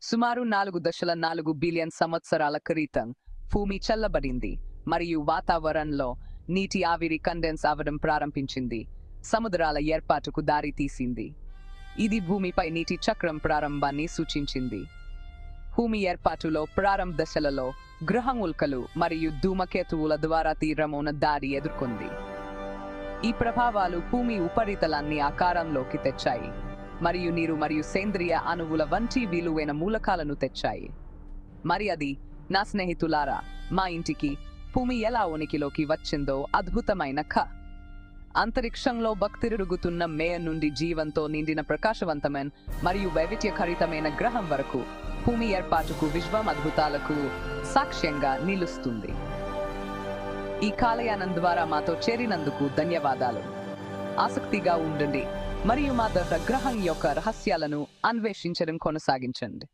సుమారు 4.4 బిలియన్ సంవత్సరాల క్రితం భూమి చల్లబడింది మరియు వాతావరణంలో నీటి ఆవిరి కండెన్స్ అవ్వడం ప్రారంభించింది. సముద్రాల ఏర్పాటుకు దారి తీసింది. ఇది భూమిపై నీటి చక్రం ప్రారంభాన్ని సూచించింది. భూమి ఏర్పాటులో ప్రారంభ దశలలో గ్రహం ఉల్కలు మరియు ధూమకేతువుల ద్వారా తీవ్రమైన దాడి ఎదుర్కొంది. ఈ ప్రభావాలు భూమి ఉపరితలాన్ని ఆకారంలోకి తెచ్చాయి మరియు నీరు మరియు సేంద్రియ అణువుల వంటి విలువైన మూలకాలను తెచ్చాయి. మరి అది, నా స్నేహితులారా, మా ఇంటికి భూమి ఎలా ఉనికిలోకి వచ్చిందో అద్భుతమైన కథ. అంతరిక్షంలో తిరుగుతున్న మేయ నుండి జీవంతో నిండిన ప్రకాశవంతమైన మరియు వైవిధ్యభరితమైన గ్రహం వరకు భూమి ఏర్పాటుకు విశ్వం అద్భుతాలకు సాక్ష్యంగా నిలుస్తుంది. ఈ కాలయానం ద్వారా మాతో చేరినందుకు ధన్యవాదాలు. ఆసక్తిగా ఉండండి మరియు మా గ్రహం యొక్క రహస్యాలను అన్వేషించడం కొనసాగించండి.